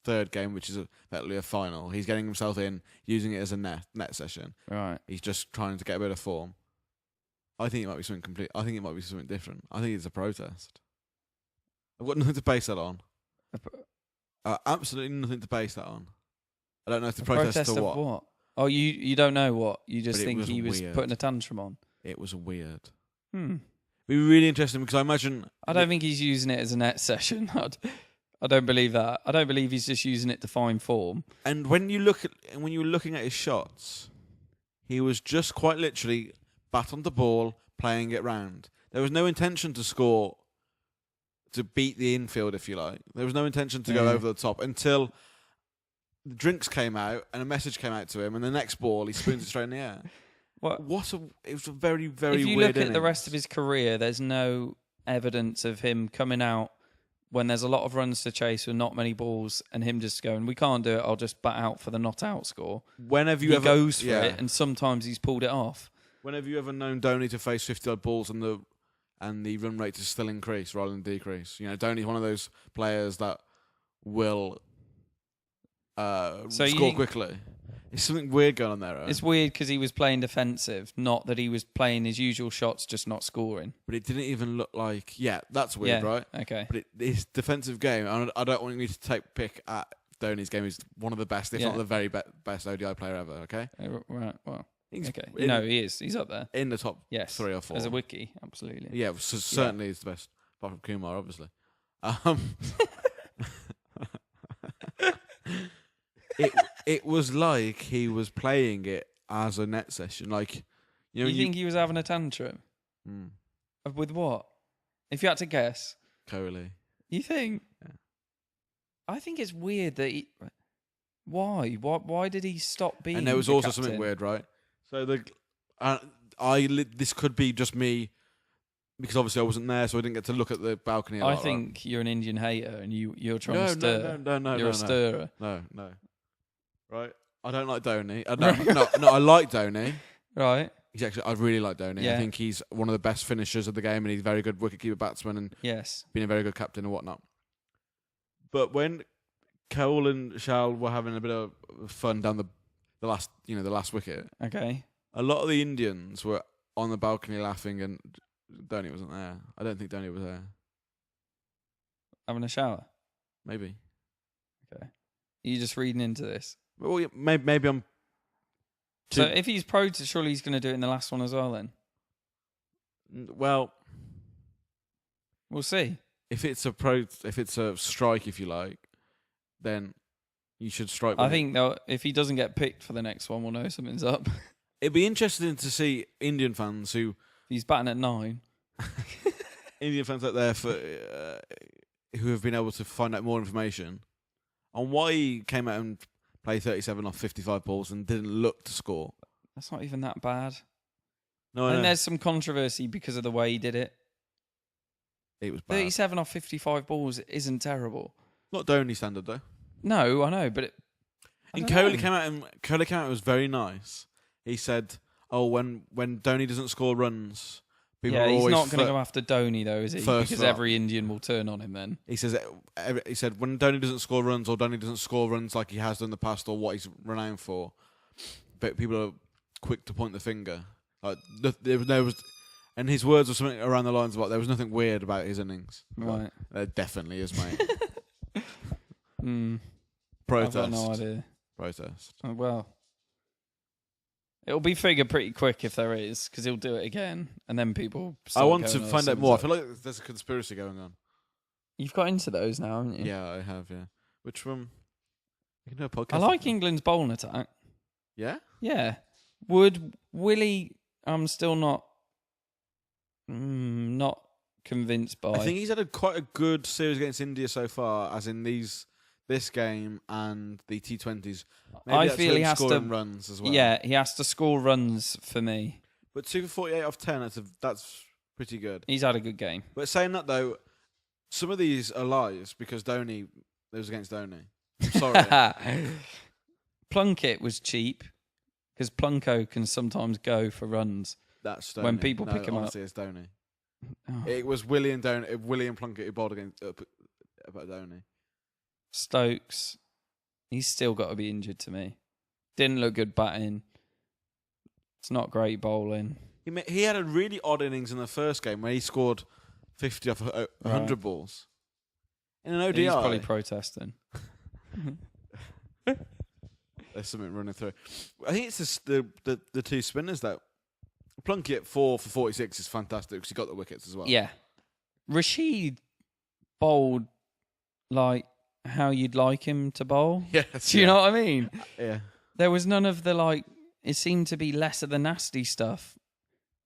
third game, which is effectively a final. He's getting himself in, using it as a net session. Right. He's just trying to get a bit of form. I think it might be something complete. I think it might be something different. I think it's a protest. I've got nothing to base that on. Absolutely nothing to base that on. I don't know if the protest or of what? Oh, you don't know what? You just think he was weird. putting a tantrum on? It was weird. It'd be really interesting because I imagine... I don't think he's using it as a net session. I don't believe that. I don't believe he's just using it to find form. And when you were looking at his shots, he was just quite literally bat on the ball, playing it round. There was no intention to score, to beat the infield, if you like. There was no intention to go over the top until the drinks came out and a message came out to him, and the next ball he spoons it straight in the air. It was a very, very weird. If you look at the rest of his career, there's no evidence of him coming out when there's a lot of runs to chase with not many balls, and him just going, "We can't do it. I'll just bat out for the not out score." Whenever he goes for it, and sometimes he's pulled it off. When have you ever known Dhoni to face 50 odd balls and the run rate to still increase rather than decrease? Dhoni's one of those players that will score quickly. There's something weird going on there, right? It's weird because he was playing defensive, not that he was playing his usual shots, just not scoring. But it didn't even look like... Yeah, that's weird, right? Okay. But his defensive game, I don't want you to take pick at Dhoni's game. He's one of the best, if not the very best ODI player ever, okay? Right, well... Okay. He is. He's up there. In the top 3 or 4. As a wiki, absolutely. Yeah, certainly he's the best, apart from Kumar, obviously. It was like he was playing it as a net session. Like, you think he was having a tantrum? With what? If you had to guess. Kohli. You think? Yeah. I think it's weird that he... Why? Why did he stop being? And there was also something weird, right? So this could be just me, because obviously I wasn't there, so I didn't get to look at the balcony. I think you're an Indian hater, and you're trying to stir. No. You're a stirrer. No. Right. I don't like Dhoni. I like Dhoni. Right. I really like Dhoni. Yeah. I think he's one of the best finishers of the game, and he's a very good wicketkeeper batsman, and been a very good captain and whatnot. But when Cole and Shal were having a bit of fun down the last wicket. Okay. A lot of the Indians were on the balcony laughing, and Dhoni wasn't there. I don't think Dhoni was there. Having a shower? Maybe. Okay. Are you just reading into this? Well, yeah, maybe I'm... So if he's surely he's going to do it in the last one as well then? Well... We'll see. If it's a strike, if you like, then you should strike. I think if he doesn't get picked for the next one, we'll know something's up. It'd be interesting to see Indian fans who... He's batting at 9. Indian fans out there who have been able to find out more information on why he came out and played 37 off 55 balls and didn't look to score. That's not even that bad. No, and there's some controversy because of the way he did it. It was bad. 37 off 55 balls isn't terrible. Not Dhoni standard though. No, I know, but Kohli came out and was very nice. He said, "Oh, when Dhoni doesn't score runs People Yeah, are he's always not going to go after Dhoni though, is he? first Because up. every Indian will turn on him then. He says he said when Dhoni doesn't score runs or Dhoni doesn't score runs like he has done in the past or what he's renowned for, but people are quick to point the finger. Like there was, and his words were something around the lines about there was nothing weird about his innings. Right. There definitely is, mate. I've Protest. got no idea. Protest. Oh, well, it'll be figured pretty quick if there is, because he'll do it again, and then people. I want to going, find out more. I feel like there's a conspiracy going on. You've got into those now, haven't you? Yeah, I have. Yeah. Which one? You can do a podcast. I like England's bowling attack. Yeah. Yeah. Would Willie? I'm still not convinced by. I think he's had quite a good series against India so far, as in this game and the T20s. Maybe I that's feel he him has to scoring runs as well. Yeah, he has to score runs for me. But 2 for 48 off 10, that's pretty good. He's had a good game. But saying that though, some of these are lies because it was against Dhoni. I'm sorry. Plunkett was cheap because Plunko can sometimes go for runs. That's Dhoni. When people pick him honestly, it's Dhoni. Oh. It was Willie and Plunkett who bowled against about Dhoni. Stokes, he's still got to be injured to me. Didn't look good batting. It's not great bowling. He had a really odd innings in the first game where he scored 50 off 100 balls. In an ODI. He's probably protesting. There's something running through. I think it's just the two spinners though. Plunkett 4 for 46 is fantastic because he got the wickets as well. Yeah. Rashid bowled like how you'd like him to bowl. Yes, Do you know what I mean? Yeah. There was none of the it seemed to be less of the nasty stuff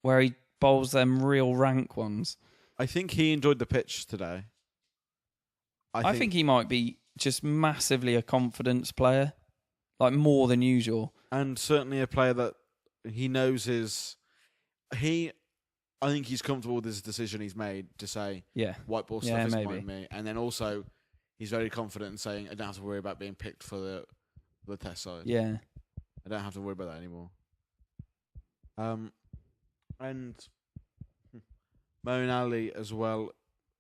where he bowls them real rank ones. I think he enjoyed the pitch today. I think he might be just massively a confidence player, like more than usual. And certainly a player that he knows I think he's comfortable with his decision he's made to say, white ball stuff isn't like me. And then also, he's very confident in saying, I don't have to worry about being picked for the test side. Yeah. I don't have to worry about that anymore. And Moeen Ali as well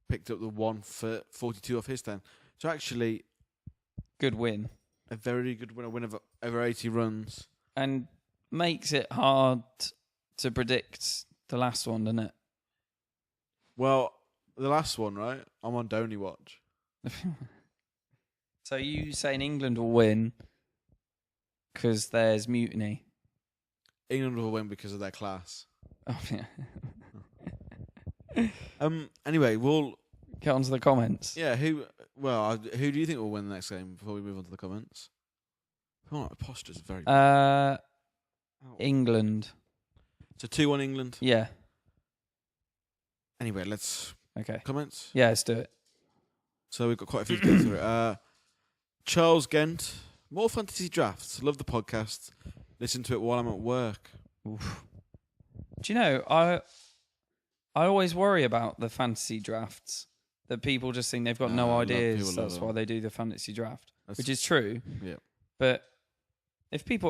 picked up the 1 for 42 off his 10. So actually, good win. A very good win of over 80 runs. And makes it hard to predict the last one, doesn't it? Well, the last one, right? I'm on Dhoni watch. So you saying England will win because there's mutiny? England will win because of their class. Oh, yeah. Anyway, we'll get on to the comments. Yeah, who do you think will win the next game before we move on to the comments? Oh, my posture's very bad. England. So 2-1 England? Yeah. Anyway, let's comments? Yeah, let's do it. So we've got quite a few to go through. Charles Gent, more fantasy drafts. Love the podcast. Listen to it while I'm at work. Oof. Do you know, I always worry about the fantasy drafts, that people just think they've got no ideas. That's why they do the fantasy draft, which is true. Yeah. But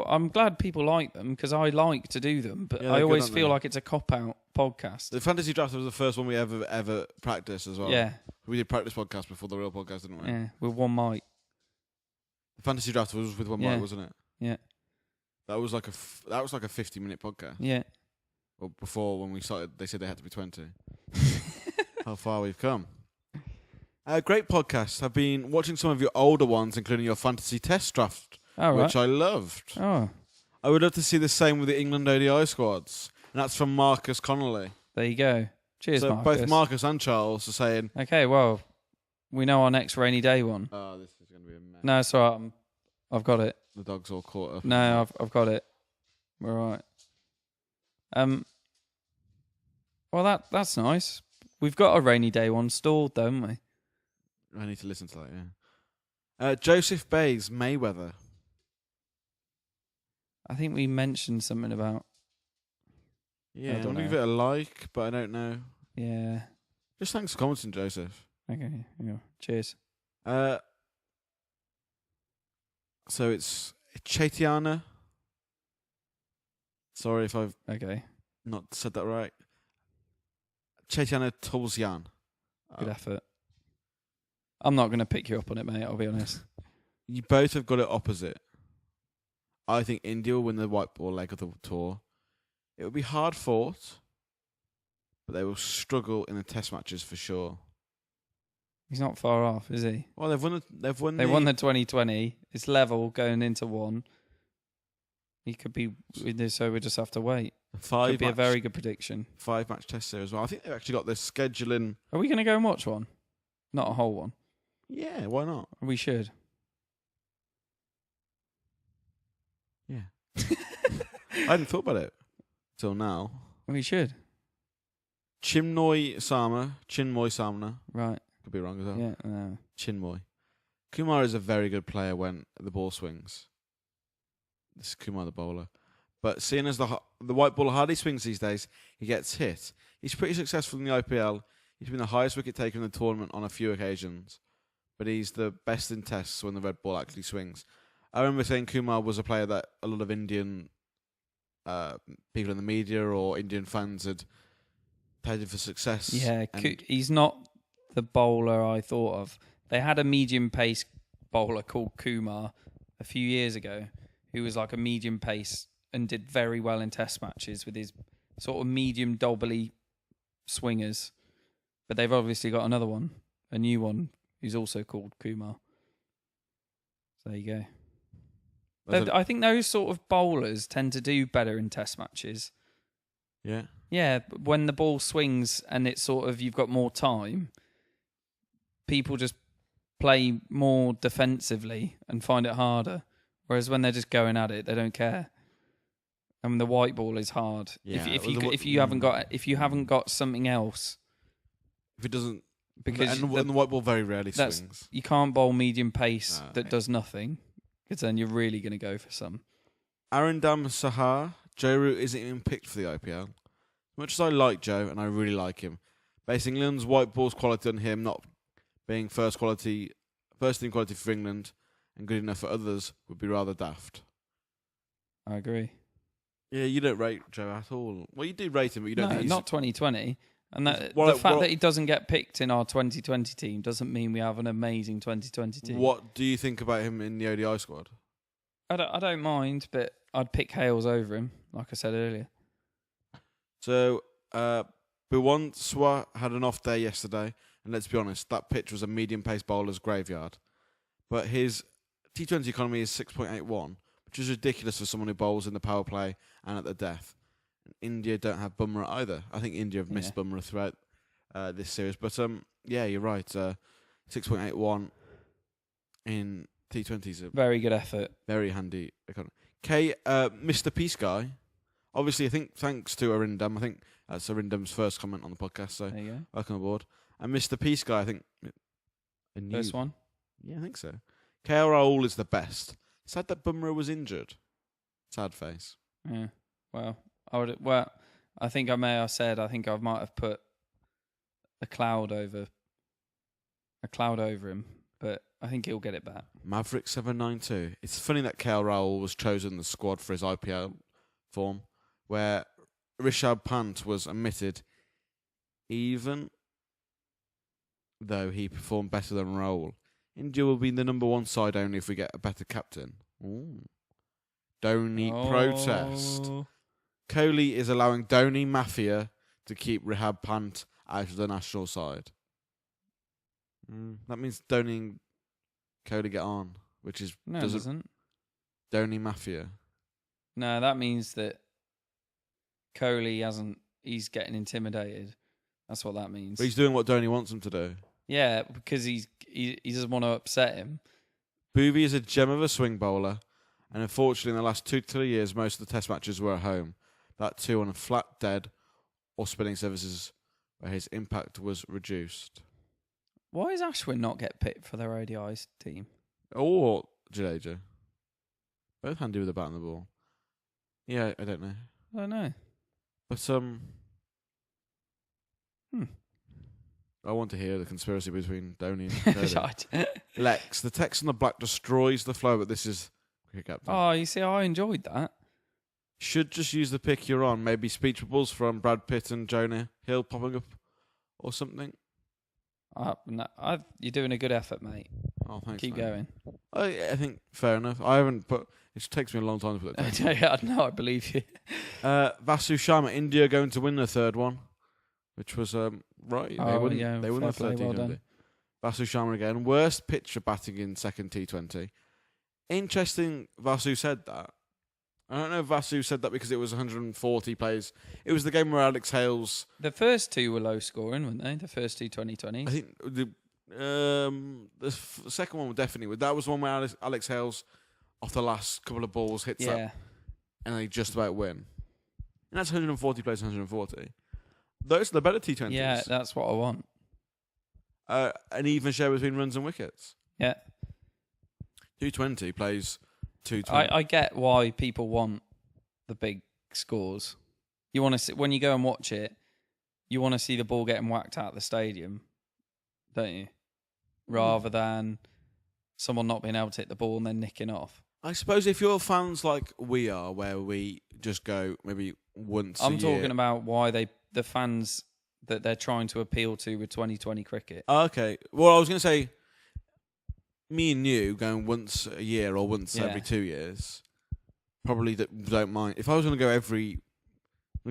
I'm glad people like them because I like to do them, but I always feel like it's a cop-out podcast. The fantasy draft was the first one we ever practiced as well. Yeah. We did practice podcast before the real podcast, didn't we? Yeah, with one mic. The fantasy draft was with one mic, wasn't it? Yeah. That was like a 50-minute podcast. Yeah. Well, before when we started, they said they had to be 20. How far we've come. Great podcast. I've been watching some of your older ones, including your fantasy test draft, which I loved. Oh. I would love to see the same with the England ODI squads. And that's from Marcus Connolly. There you go. Cheers, so Marcus. Both Marcus and Charles are saying... Okay, well, we know our next rainy day one. Oh, this is going to be a mess. No, it's all right. I've got it. The dog's all caught up. No, I've got it. We're all right. Well, that's nice. We've got a rainy day one stalled, don't we? I need to listen to that, yeah. Joseph Bays, Mayweather. I think we mentioned something about... Yeah, I'm going to give it a like, but I don't know. Yeah. Just thanks for commenting, Joseph. Okay, yeah. Cheers. So it's Chatiana. Sorry if I've not said that right. Chaitanya Tolzian. Good effort. I'm not going to pick you up on it, mate. I'll be honest. You both have got it opposite. I think India will win the white ball leg of the tour. It will be hard fought, but they will struggle in the test matches for sure. He's not far off, is he? Well, they won the 2020. It's level going into one. He could be, so we just have to wait. Could be a very good prediction. 5-match test series as well. I think they've actually got their scheduling. Are we going to go and watch one? Not a whole one. Yeah, why not? We should. Yeah. I hadn't thought about it till now. We should. Chinmoy Samna. Right. Could be wrong as well. Yeah, no. Chinmoy. Kumar is a very good player when the ball swings. This is Kumar, the bowler. But seeing as the white ball hardly swings these days, he gets hit. He's pretty successful in the IPL. He's been the highest wicket taker in the tournament on a few occasions. But he's the best in tests when the red ball actually swings. I remember saying Kumar was a player that a lot of Indian people in the media or Indian fans had touted for success. Yeah, he's not the bowler I thought of. They had a medium pace bowler called Kumar a few years ago who was like a medium pace and did very well in test matches with his sort of medium dobbly swingers. But they've obviously got another one, a new one, who's also called Kumar. So there you go. I think those sort of bowlers tend to do better in test matches. Yeah. Yeah, when the ball swings and it's sort of, you've got more time, people just play more defensively and find it harder. Whereas when they're just going at it, they don't care. I mean, the white ball is hard. Yeah, if you haven't got something else, if it doesn't, because and the white ball very rarely swings. You can't bowl medium pace that does nothing, because then you're really going to go for some. Arindam Sahar, Joe Root isn't even picked for the IPL. Much as I like Joe, and I really like him, basing England's white ball's quality on him not being first team quality for England and good enough for others would be rather daft. I agree. Yeah, you don't rate Joe at all. Well, you do rate him, but you don't. No, think not 2020. And the fact that he doesn't get picked in our 2020 team doesn't mean we have an amazing 2020 team. What do you think about him in the ODI squad? I don't mind, but I'd pick Hales over him, like I said earlier. So, Buwanswa had an off day yesterday, and let's be honest, that pitch was a medium-pace bowler's graveyard. But his T20 economy is 6.81, which is ridiculous for someone who bowls in the power play and at the death. India don't have Bumrah either. I think India have missed Bumrah throughout this series. But yeah, you're right. 6.81 in T20s. Very good effort. Very handy economy. Mr. Peace Guy. Obviously, I think thanks to Arindam. I think that's Arindam's first comment on the podcast. So there you go. Welcome aboard. And Mr. Peace Guy, I think. First one? Yeah, I think so. KL Rahul is the best. Sad that Bumrah was injured. Sad face. Yeah. Well, I think I may have said, I might have put a cloud over him, but I think he'll get it back. Maverick 792. It's funny that KL Rahul was chosen in the squad for his IPL form, where Rishabh Pant was omitted, even though he performed better than Rahul. India will be the number one side only if we get a better captain. Ooh. Dhoni protest. Kohli is allowing Dhoni Mafia to keep Rishabh Pant out of the national side. That means Dhoni and Kohli get on, which is... No, it doesn't. Dhoni Mafia. No, that means that Kohli he's getting intimidated. That's what that means. But he's doing what Dhoni wants him to do. Yeah, because he doesn't want to upset him. Bhuvi is a gem of a swing bowler, and unfortunately in the last 2 to 3 years, most of the test matches were at home. That too on a flat dead or spinning surfaces where his impact was reduced. Why does Ashwin not get picked for their ODI team? Or Jadeja. Both handy with the bat and the ball. Yeah, I don't know. I don't know. But I want to hear the conspiracy between Dhoni and Kohli. Lex, the text on the black destroys the flow, but this is cricket captain. Oh, you see, I enjoyed that. Should just use the pick you're on. Maybe speech bubbles from Brad Pitt and Jonah Hill popping up or something. No, you're doing a good effort, mate. Oh, thanks. Keep mate. going. I think fair enough. I haven't put. It takes me a long time to put it. Yeah, no, I believe you. Vasu Sharma, India going to win the third one, which was right. They won the third T20. Vasu Sharma again, worst pitcher batting in second T20. Interesting. Vasu said that. I don't know if Vasu said that because it was 140 plays. It was the game where Alex Hales. The first two were low scoring, weren't they? The first two 2020s. I think the second one definitely. That was one where Alex Hales, off the last couple of balls, hits that, and they just about win. And that's 140 plays, 140. Those are the better T20s. Yeah, that's what I want. An even share between runs and wickets. Yeah. 220 plays 220. I get why people want the big scores. You want to see, when you go and watch it, you want to see the ball getting whacked out of the stadium, don't you? Rather than someone not being able to hit the ball and then nicking off. I suppose if you're fans like we are, where we just go maybe once a year. I'm talking about why the fans that they're trying to appeal to with 2020 cricket. Okay. Well, I was going to say, me and you going once a year or once every 2 years, probably don't mind. If I was going to go I'm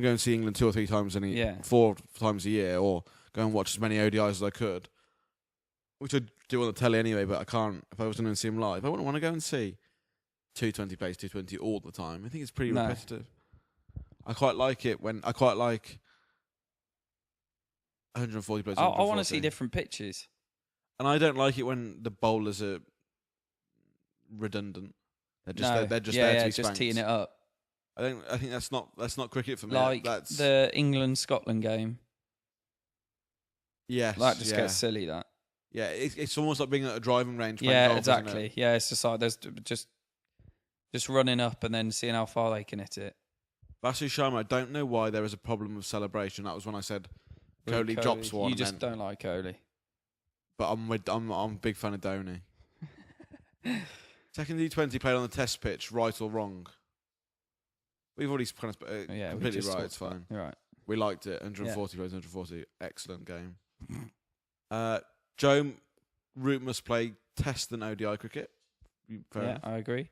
going to see England 2 or 3 times 4 times a year, or go and watch as many ODIs as I could, which I do on the telly anyway, but I can't. If I was going to see them live, I wouldn't want to go and see 220 plays 220 all the time. I think it's pretty repetitive. I quite like it when 140 plays. I want to see different pitches. And I don't like it when the bowlers are redundant. They're just there to be just teeing it up. I think that's not cricket for me. Like that's the England-Scotland game. Yes, that just gets silly. That it's almost like being at a driving range. Yeah, golf, exactly. Yeah, it's just like there's just running up and then seeing how far they can hit it. Vasu Sharma, I don't know why there is a problem with celebration. That was when I said Kohli drops one. You just don't like Kohli. But I'm a big fan of Dhoni. Second T20 played on the test pitch, right or wrong? We've already kind of completely right. It's fine. You're right. We liked it. 140 plays, 140. Excellent game. Joe Root must play test than ODI cricket. Yeah, I agree.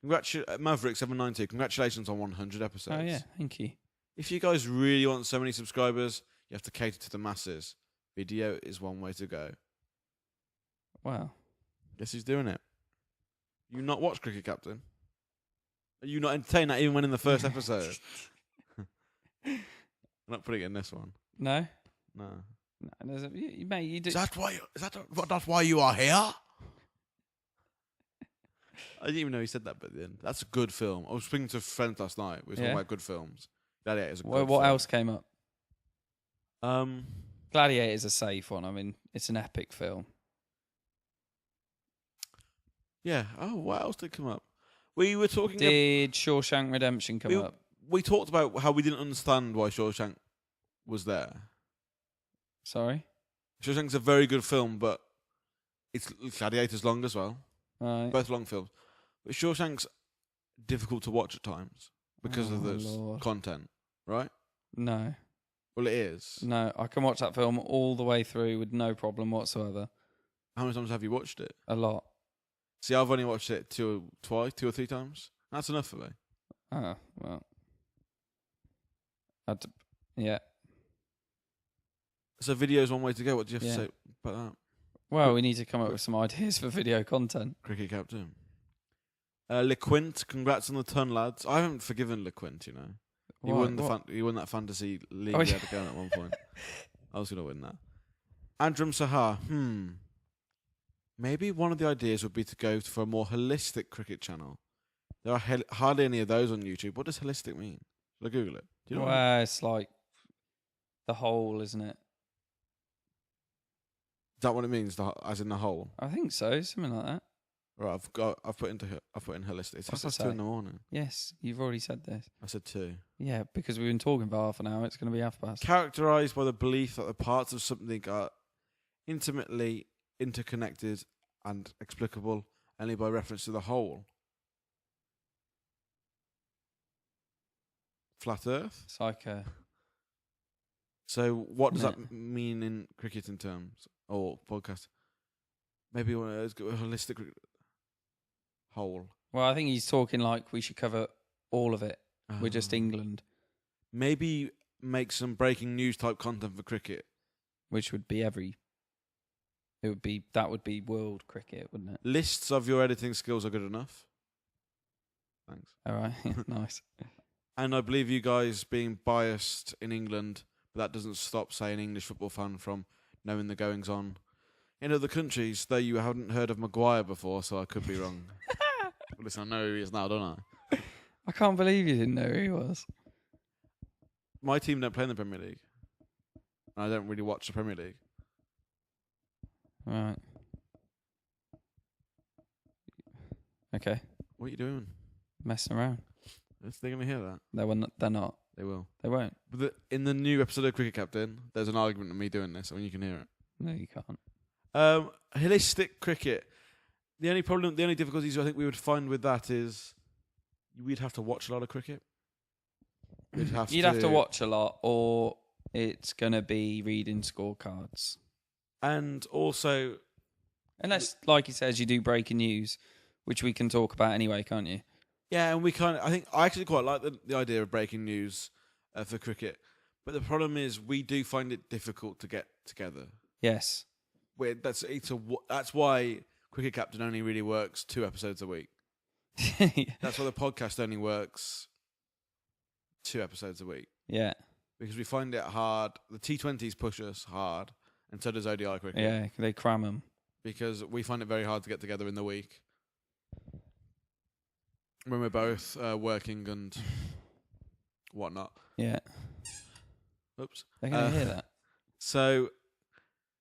Maverick 792. Congratulations on 100 episodes. Oh yeah, thank you. If you guys really want so many subscribers, you have to cater to the masses. Video is one way to go. Wow. Guess who's doing it? You not watch Cricket Captain? Are you not entertained that even when in the first episode? I'm not putting it in this one. No? No. Mate, you do. Is that why you are here? I didn't even know he said that, but then that's a good film. I was speaking to a friend last night. We were talking about good films. Gladiator is a good film. What else came up? Um, Gladiator is a safe one. I mean, it's an epic film. Yeah. Oh, what else did come up? We were talking. Did Shawshank Redemption come up? We talked about how we didn't understand why Shawshank was there. Sorry? Shawshank's a very good film, but it's Gladiator's long as well. Right. Both long films. But Shawshank's difficult to watch at times because of the content, right? No. Well, it is. No, I can watch that film all the way through with no problem whatsoever. How many times have you watched it? A lot. See, I've only watched it two or three times. That's enough for me. Oh, well. Yeah. So video's one way to go. What do you have to say about that? Well, we need to come up with some ideas for video content. Cricket Captain. LeQuint, congrats on the ton, lads. I haven't forgiven LeQuint, you know. He won that fantasy league we had to go at one point. I was going to win that. Andram Sahar. Maybe one of the ideas would be to go for a more holistic cricket channel. There are hardly any of those on YouTube. What does holistic mean? Shall I Google it? Do you know well, it's like the whole, isn't it? Is that what it means? As in the whole? I think so. Something like that. Right, I've put in holistic. It's past 2 a.m. Yes, you've already said this. I said 2. Yeah, because we've been talking for half an hour. It's going to be half past. Characterized by the belief that the parts of something are intimately interconnected and explicable only by reference to the whole. Flat Earth? It's like a So what does Isn't that mean in cricket in terms or podcast? Maybe a holistic whole. Well, I think he's talking like we should cover all of it. We're just Oh. England, Maybe make some breaking news type content for cricket. which would be that would be world cricket, wouldn't it? Lists of your editing skills are good enough. Thanks. All right, nice. And I believe you guys being biased in England, but that doesn't stop, say, an English football fan from knowing the goings on in other countries, though you haven't heard of Maguire before, so I could be wrong. Listen, I know who he is now, don't I? I can't believe you didn't know who he was. My team don't play in the Premier League. And I don't really watch the Premier League. All right. Okay, What are you doing? messing around. They're going to hear that. They're not. They will. They won't. But in the new episode of Cricket Captain, there's an argument of me doing this. I mean, you can hear it. No, you can't. Holistic cricket. The only difficulties I think we would find with that is we'd have to watch a lot of cricket. You'd have to watch a lot, or it's gonna be reading scorecards. And also, Unless, like he says, you do breaking news, which we can talk about anyway, can't you? yeah, and I actually quite like the idea of breaking news for cricket. But the problem is we do find it difficult to get together. Yes. That's why Cricket Captain only really works 2 episodes a week. That's why the podcast only works 2 episodes a week. Yeah. Because we find it hard. The T20s push us hard, and so does ODI cricket. Yeah, they cram them. Because we find it very hard to get together in the week when we're both working and whatnot. Yeah. Oops. They're going to hear that. So,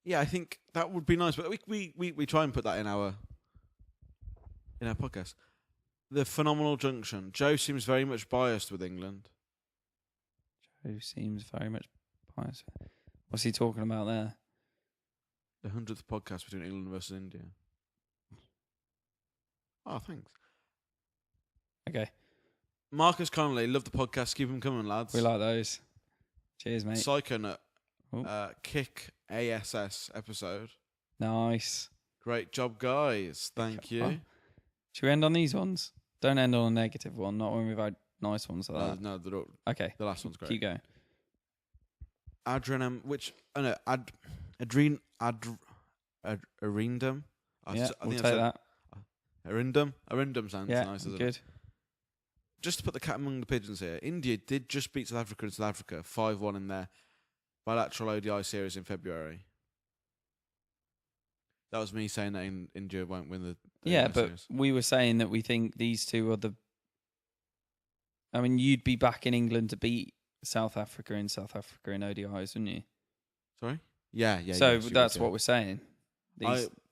yeah, I think that would be nice. But we try and put that in our podcast. The phenomenal junction. Joe seems very much biased with England. Joe seems very much biased. What's he talking about there? The 100th podcast between England versus India. Oh, thanks. Okay. Marcus Connolly, love the podcast. Keep them coming, lads. We like those. Cheers, mate. Psychonut, Kick ASS episode. Nice. Great job, guys. Thank you. Oh. Should we end on these ones? Don't end on a negative one, not when we've had nice ones like that. No, Okay. the last one's great. Keep going. Adrenum, Arindum. Yeah, we'll take that. Arindum sounds Yeah, nice, doesn't good. it? Just to put the cat among the pigeons here, India did just beat South Africa in South Africa 5-1 in their bilateral ODI series in February. That was me saying that India won't win the Yeah, ODI but series. we were saying that we think these two are the... I mean, you'd be back in England to beat South Africa in ODIs, wouldn't you? Sorry? Yeah. So yes, that's would, what we're saying.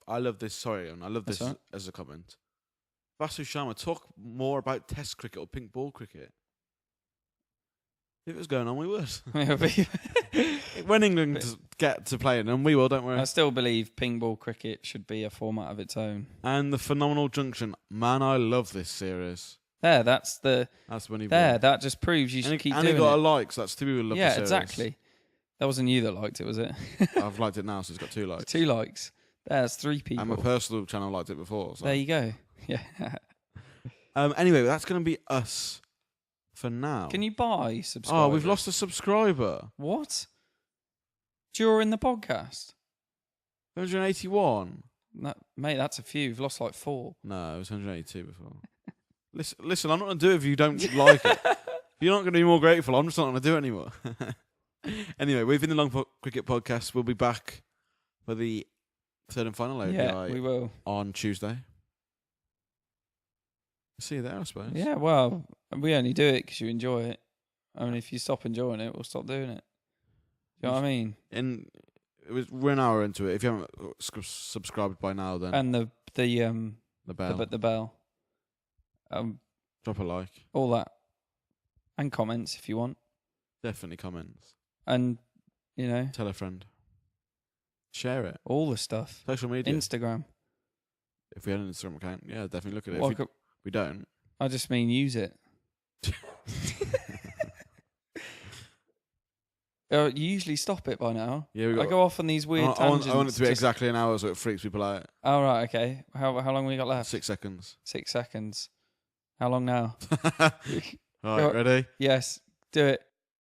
I love this. Sorry, I love That's this right. as a comment. Basu Sharma, talk more about Test cricket or pink ball cricket. If it was going on, we would. When England get to play it, and we will, don't worry. I still believe ping ball cricket should be a format of its own. And the phenomenal junction, man, I love this series. There, that's when he there. won. That just proves you should keep and doing it got a it. like, so that's 2 people who love the Yeah, series. exactly. That wasn't you that liked it, was it? I've liked it now, so it's got 2 likes. 2 likes. There's 3 people. And my personal channel liked it before. So. There you go. Yeah. Anyway, that's going to be us for now. Can you buy subscribers? Oh, we've lost a subscriber. What? During the podcast? 181. No, mate, that's a few. You've lost like 4. No, it was 182 before. Listen, I'm not going to do it if you don't like it. If you're not going to be more grateful, I'm just not going to do it anymore. Anyway, we've been the Long Cricket Podcast. We'll be back for the 3rd and final ODI Yeah, we will. on Tuesday. See you there, I suppose. Yeah, well, we only do it because you enjoy it. I mean, if you stop enjoying it, we'll stop doing it. Do you know what I mean? And we're an hour into it. If you haven't subscribed by now, then And the bell. the bell. Drop a like. All that. And comments if you want. Definitely comments. And, Tell a friend. Share it. all the stuff. Social media. Instagram. If we had an Instagram account, yeah, definitely look at it. Well, If we don't. I just mean use it. You usually stop it by now. Yeah, I go off on these weird tangents. I want it to be exactly an hour so it freaks people out. Oh, right, okay. How long we got left? 6 seconds. 6 seconds. How long now? All right, ready? Yes, do it.